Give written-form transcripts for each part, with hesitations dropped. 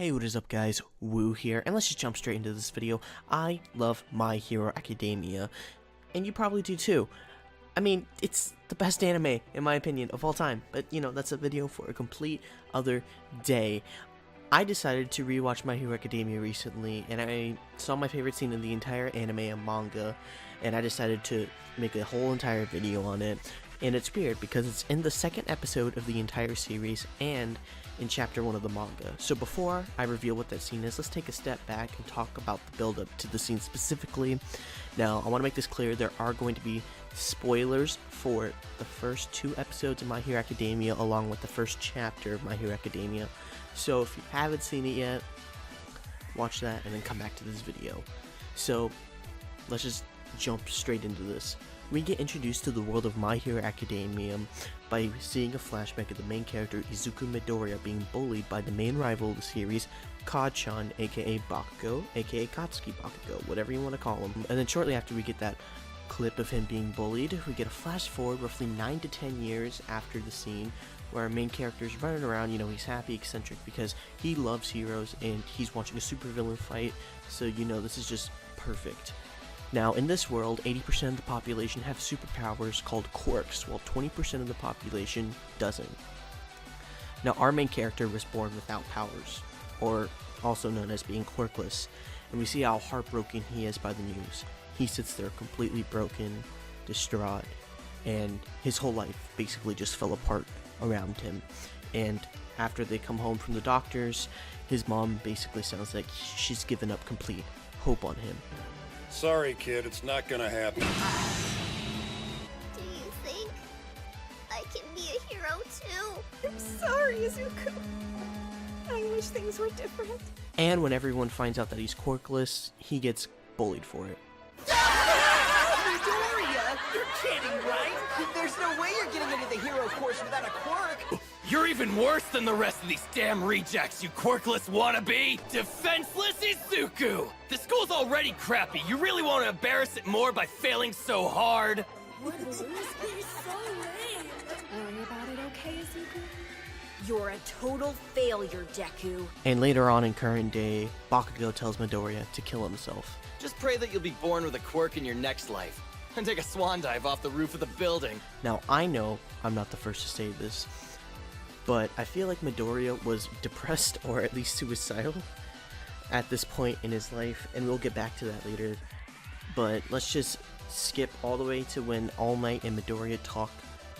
Hey, what is up guys, Woo here, and let's just jump straight into this video. I love My Hero Academia, and you probably do too. I mean, it's the best anime, in my opinion, of all time, but you know, that's a video for a complete other day. I decided to rewatch My Hero Academia recently, and I saw my favorite scene in the entire anime and manga, and I decided to make a whole entire video on it. And it's weird because it's in the second episode of the entire series and in chapter 1 of the manga. So before I reveal what that scene is, let's take a step back and talk about the build up to the scene specifically. Now, I want to make this clear, there are going to be spoilers for the first 2 episodes of My Hero Academia along with the first chapter of My Hero Academia. So if you haven't seen it yet, watch that and then come back to this video. So let's just jump straight into this. We get introduced to the world of My Hero Academia by seeing a flashback of the main character Izuku Midoriya being bullied by the main rival of the series, Kacchan, aka Bakugo, aka Katsuki Bakugo, whatever you want to call him. And then shortly after we get that clip of him being bullied, we get a flash forward roughly 9 to 10 years after the scene where our main character is running around. You know, he's happy, eccentric, because he loves heroes and he's watching a supervillain fight, so you know this is just perfect. Now, in this world, 80% of the population have superpowers called quirks, while 20% of the population doesn't. Now, our main character was born without powers, or also known as being quirkless, and we see how heartbroken he is by the news. He sits there completely broken, distraught, and his whole life basically just fell apart around him. And after they come home from the doctors, his mom basically sounds like she's given up complete hope on him. Sorry, kid, it's not gonna happen. Do you think I can be a hero too? I'm sorry, Izuku. I wish things were different. And when everyone finds out that he's quirkless, he gets bullied for it. Midoriya! You're kidding, right? There's no way you're getting into the hero course without a quirk! You're even worse than the rest of these damn rejects, you quirkless wannabe! Defenseless Izuku! The school's already crappy. You really want to embarrass it more by failing so hard? What a loser. You're so lame. Worry about it, okay, Izuku? You're a total failure, Deku. And later on in current day, Bakugo tells Midoriya to kill himself. Just pray that you'll be born with a quirk in your next life. And take a swan dive off the roof of the building. Now, I know I'm not the first to say this, but I feel like Midoriya was depressed or at least suicidal at this point in his life, and we'll get back to that later. But let's just skip all the way to when All Might and Midoriya talk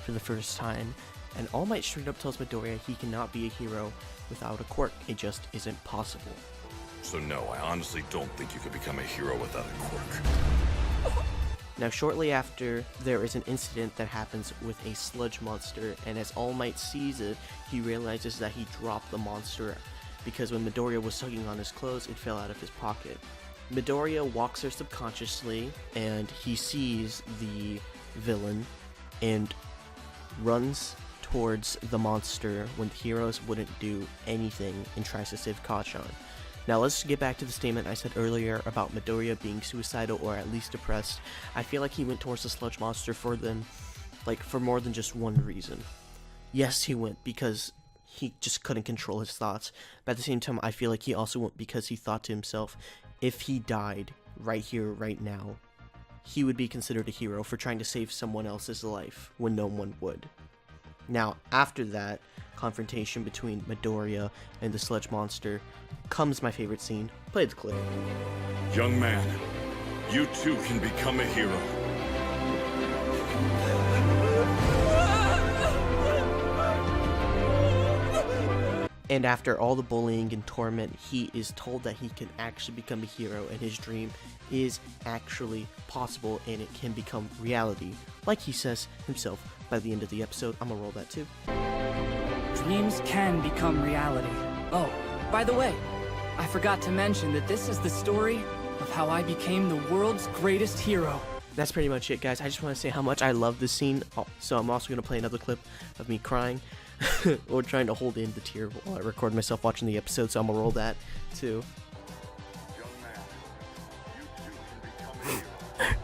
for the first time, and All Might straight up tells Midoriya he cannot be a hero without a quirk. It just isn't possible. So no, I honestly don't think you could become a hero without a quirk. Now, shortly after, there is an incident that happens with a sludge monster, and as All Might sees it, he realizes that he dropped the monster because when Midoriya was tugging on his clothes, it fell out of his pocket. Midoriya walks there subconsciously, and he sees the villain and runs towards the monster when the heroes wouldn't do anything and tries to save Kacchan. Now let's get back to the statement I said earlier about Midoriya being suicidal or at least depressed. I feel like he went towards the sludge monster for more than just one reason. Yes, he went because he just couldn't control his thoughts, but at the same time I feel like he also went because he thought to himself, if he died right here, right now, he would be considered a hero for trying to save someone else's life when no one would. Now, after that confrontation between Midoriya and the sludge monster comes my favorite scene. Play the clip. Young man, you too can become a hero. And after all the bullying and torment, he is told that he can actually become a hero, and his dream is actually possible and it can become reality. Like he says himself by the end of the episode. I'm gonna roll that too. Dreams can become reality. Oh, by the way, I forgot to mention that this is the story of how I became the world's greatest hero. That's pretty much it, guys. I just want to say how much I love this scene. So I'm also going to play another clip of me crying or trying to hold in the tear while I record myself watching the episode, so I'm going to roll that too. Young man, you too can become a hero.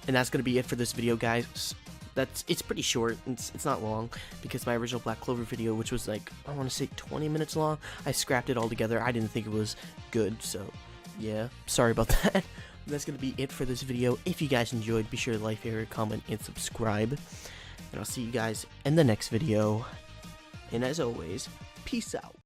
And that's going to be it for this video, guys. it's pretty short. It's not long, because my original Black Clover video, which was like, I want to say 20 minutes long, I scrapped it all together. I didn't think it was good, so yeah, sorry about that. That's gonna be it for this video. If you guys enjoyed, be sure to like, favorite, comment, and subscribe. And I'll see you guys in the next video. And as always, peace out.